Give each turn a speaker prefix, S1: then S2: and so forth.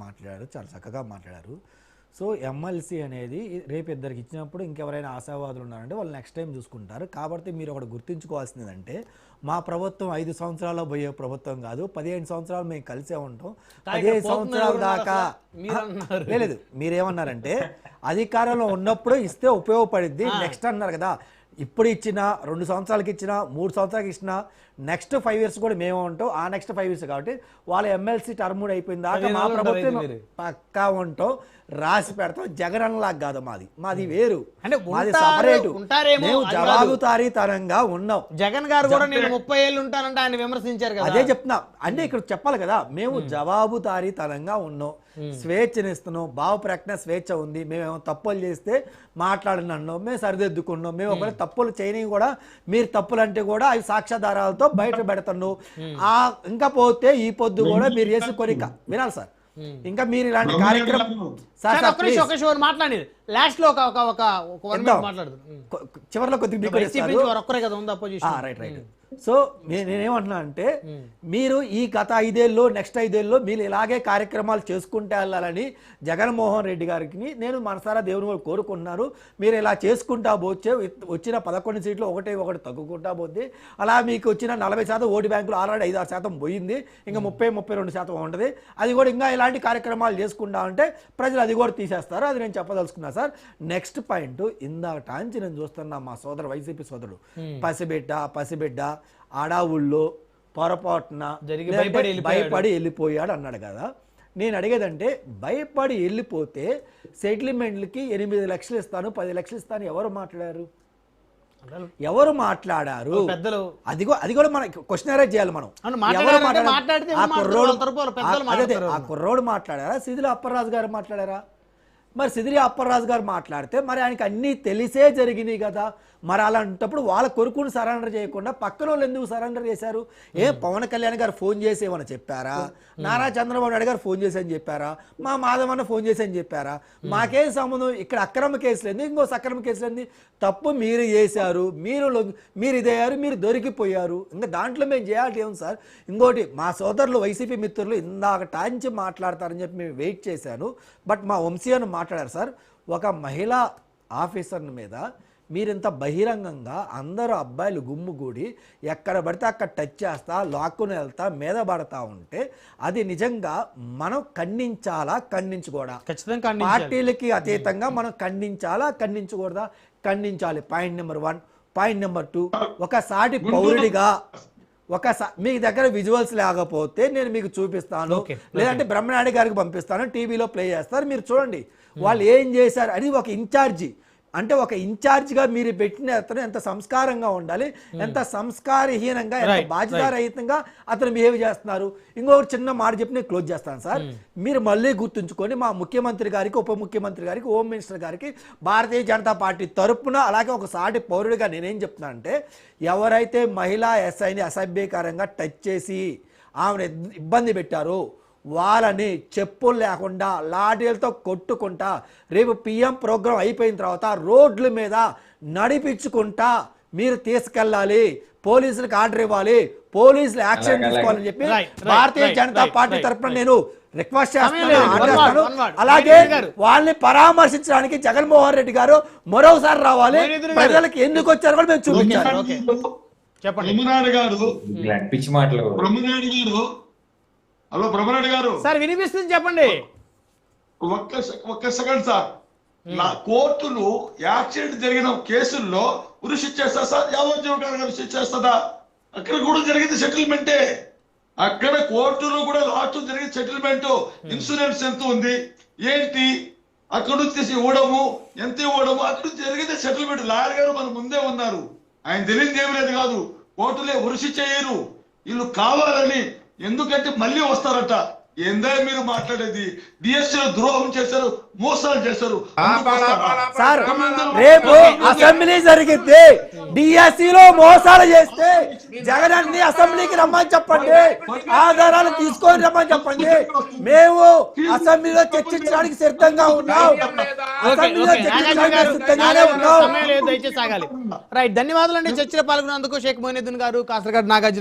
S1: మాట్లాడారు, చాలా చక్కగా మాట్లాడారు. సో ఎమ్మెల్సీ అనేది రేపు ఇద్దరికి ఇచ్చినప్పుడు ఇంకెవరైనా ఆశావాదులు ఉన్నారంటే వాళ్ళు నెక్స్ట్ టైం చూసుకుంటారు. కాబట్టి మీరు ఒకటి గుర్తుంచుకోవాల్సింది అంటే మా ప్రభుత్వం 5 సంవత్సరాల్లో పోయే ప్రభుత్వం కాదు, 15 సంవత్సరాలు మేము కలిసే ఉంటాం. 15 సంవత్సరాల దాకా లేదు. మీరేమన్నారంటే అధికారంలో ఉన్నప్పుడు ఇస్తే ఉపయోగపడిద్ది, నెక్స్ట్ అన్నారు కదా. ఇప్పుడు ఇచ్చిన 2 సంవత్సరాలకి ఇచ్చిన 3 సంవత్సరాలకి ఇచ్చిన నెక్స్ట్ 5 years కూడా మేము ఉంటాం. ఆ నెక్స్ట్ 5 years కాబట్టి వాళ్ళ ఎమ్మెల్సీ టర్మ్ అయిపోయింది దాకా మా ప్రభుత్వం పక్కా ఉంటాం, రాసి పెడతాం. జగనన్నలాగా కాదు మాది వేరు, మాది సపరేట్. మేము జవాబుదారీతనంగా ఉన్నాం.
S2: జగన్ గారు కూడా నేను 30 ఏళ్ళు ఉంటానంటే ఆయన విమర్శించారు కదా.
S1: అదే చెప్తున్నా, అంటే ఇక్కడ చెప్పాలి కదా, మేము జవాబుదారీతనంగా ఉన్నాం, స్వేచ్ఛనిస్తున్నాం, భావ ప్రకటన స్వేచ్ఛ ఉంది. మేము తప్పులు చేస్తే మాట్లాడినన్నాం, మేము సరిదిద్దుకున్నాం. మేము ఒకవేళ తప్పులు చేయని కూడా మీరు తప్పులు అంటే కూడా అవి సాక్ష్యాధారాలతో బయట పెడుతున్నాం. ఇంకా పోతే ఈ పొద్దు కూడా మీరు చేసి కొనిక వినాలి సార్. ఇంకా మీరు ఇలాంటి కార్యక్రమం
S2: మాట్లాడి లాస్ట్ లో
S1: చివరిలో కొద్దిగా రైట్. సో నేనేమంటున్నా అంటే మీరు ఈ గత 5 ఏళ్ళు నెక్స్ట్ 5 ఏళ్ళు మీరు ఇలాగే కార్యక్రమాలు చేసుకుంటే వెళ్ళాలని జగన్మోహన్ రెడ్డి గారికి నేను మనసారా దేవుని వాళ్ళు కోరుకుంటున్నారు. మీరు ఇలా చేసుకుంటా పోతే వచ్చిన 11 సీట్లు ఒకటి తగ్గుకుంటా పోతే అలా మీకు వచ్చిన 40% ఓటు బ్యాంకులు ఆల్రెడీ 5-6% పోయింది. ఇంకా 30-32% ఉంటుంది. అది కూడా ఇంకా ఇలాంటి కార్యక్రమాలు చేసుకుంటా ఉంటే ప్రజలు అది కూడా తీసేస్తారు. అది నేను చెప్పదలుచుకున్నా సార్. నెక్స్ట్ పాయింట్, ఇందాక టాంచి నేను చూస్తున్నా మా సోదరు వైసీపీ సోదరుడు పసిబిడ్డ ఆడావుల్లో పొరపాటున భయపడి వెళ్ళిపోయాడు అన్నాడు కదా. నేను అడిగేదంటే భయపడి వెళ్ళిపోతే సెటిల్మెంట్లకి 8 లక్షలు ఇస్తాను 10 లక్షలు ఇస్తాను ఎవరు మాట్లాడారు? అది కూడా మన క్వశ్చన్ చేయాలి మనం. ఆ కుర్రోడు మాట్లాడారా, సిదిలి అప్పలరాజు గారు మాట్లాడారా? మరి సిదిలి అప్పలరాజు గారు మాట్లాడితే మరి ఆయనకి అన్నీ తెలిసే జరిగినాయి కదా. మరి అలాంటప్పుడు వాళ్ళ కొడుకుని సరెండర్ చేయకుండా పక్కన వాళ్ళు ఎందుకు సరెండర్ చేశారు? పవన్ కళ్యాణ్ గారు ఫోన్ చేసి ఏమని చెప్పారా? నారా చంద్రబాబు నాయుడు గారు ఫోన్ చేసి అని చెప్పారా? మా మాధవన్న ఫోన్ చేసి అని చెప్పారా? మాకేం సంబంధం? ఇక్కడ అక్రమ కేసులు ఏంది, ఇంకో సక్రమ కేసులు ఏంది? తప్పు మీరు చేశారు, మీరు ఇదయ్యారు, మీరు దొరికిపోయారు. ఇంకా దాంట్లో మేము చేయాలి ఏం సార్? ఇంకోటి, మా సోదరులు వైసీపీ మిత్రులు ఇందాక టాంచి మాట్లాడతారని చెప్పి మేము వెయిట్ చేశాను. బట్ మా వంశీ అని మాట్లాడారు సార్. ఒక మహిళా ఆఫీసర్ మీద మీరింత బహిరంగంగా అందరూ అబ్బాయిలు గుమ్ముగూడి ఎక్కడ పడితే అక్కడ టచ్ చేస్తా లాక్కుని వెళ్తా మీద పడతా ఉంటే అది నిజంగా మనం ఖండించాలా ఖండించకూడదా? పార్టీలకి అతీతంగా మనం ఖండించాలా ఖండించకూడదా? ఖండించాలి. Point number 1. పాయింట్ నెంబర్ 2, ఒక సాటి పౌరుడిగా మీ దగ్గర విజువల్స్ లేకపోతే నేను మీకు చూపిస్తాను, లేదంటే బ్రహ్మనాయుడు గారికి పంపిస్తాను, టీవీలో ప్లే చేస్తారు, మీరు చూడండి వాళ్ళు ఏం చేశారు. అది ఒక ఇన్ఛార్జి అంటే ఒక ఇన్ఛార్జిగా మీరు పెట్టిన అతను ఎంత సంస్కారంగా ఉండాలి, ఎంత సంస్కారహీనంగా, ఎంత బాధ్యతారహితంగా అతను బిహేవ్ చేస్తున్నారు. ఇంకొకటి చిన్న మాట చెప్పి నేను క్లోజ్ చేస్తాను సార్. మీరు మళ్ళీ గుర్తుంచుకొని మా ముఖ్యమంత్రి గారికి, ఉప ముఖ్యమంత్రి గారికి, హోమ్ మినిస్టర్ గారికి భారతీయ జనతా పార్టీ తరపున అలాగే ఒక సాటి పౌరుడిగా నేనేం చెప్తున్నా అంటే, ఎవరైతే మహిళా ఎస్ఐని అసభ్యకరంగా టచ్ చేసి ఆమెను ఇబ్బంది పెట్టారో వాళ్ళని చెప్పులు లేకుండా లాఠీలతో కొట్టుకుంటా రేపు పిఎం ప్రోగ్రాం అయిపోయిన తర్వాత రోడ్ల మీద నడిపించుకుంటా మీరు తీసుకెళ్ళాలి, పోలీసులకు ఆర్డర్ ఇవ్వాలి, పోలీసులు యాక్షన్ తీసుకోవాలని చెప్పి భారతీయ జనతా పార్టీ తరఫున నేను రిక్వెస్ట్ చేస్తాను. అలాగే వాళ్ళని పరామర్శించడానికి జగన్మోహన్ రెడ్డి గారు మరోసారి రావాలి, ప్రజలకు ఎందుకు వచ్చారో కూడా మేము చూపించాలి.
S3: హలో బ్రహ్మనాయుడు గారు
S2: సార్, వినిపిస్తుంది, చెప్పండి.
S3: ఒక్క సెకండ్ సార్. నా కోర్టులు యాక్సిడెంట్ జరిగిన కేసుల్లో ఉరిశిక్ష చేస్తా సార్, యావజ్జీవకాలంగా ఉరిశిక్ష చేస్తుందా? అక్కడ కూడా జరిగింది సెటిల్మెంటే. అక్కడ కోర్టులో కూడా లాస్ట్ జరిగింది సెటిల్మెంట్. ఇన్సూరెన్స్ ఎంత ఉంది ఏంటి, అక్కడ నుంచి ఇవ్వడము ఎంత ఇవ్వడము, అక్కడ నుంచి జరిగింది సెటిల్మెంట్. లాయర్ గారు మన ముందే ఉన్నారు, ఆయన తెలియదు ఏమి లేదు కాదు. కోర్టులే ఉరిశిక్ష చేయరు, వీళ్ళు కావాలని. ఎందుకంటే మళ్ళీ వస్తారట. ఏందా మీరు మాట్లాడేది? డిఎస్సీలో ద్రోహం చేశారు, మోసాలు చేశారు.
S1: సార్ రేపు అసెంబ్లీ జరిగితే డిఎస్సీలో మోసాలు చేస్తే జగన్ అసెంబ్లీకి రమ్మని చెప్పండి, ఆధారాలు తీసుకొని రమ్మని చెప్పండి. మేము అసెంబ్లీలో చర్చించడానికి సిద్ధంగా ఉన్నాం, అసెంబ్లీలో చర్చించడానికి సిద్ధంగానే ఉన్నాం.
S2: రైట్, ధన్యవాదాలు అండి. చర్చలో పాల్గొన్నందుకు షేక్ మొయినుద్దీన్ గారు, కాసరగాడు నాగార్జున.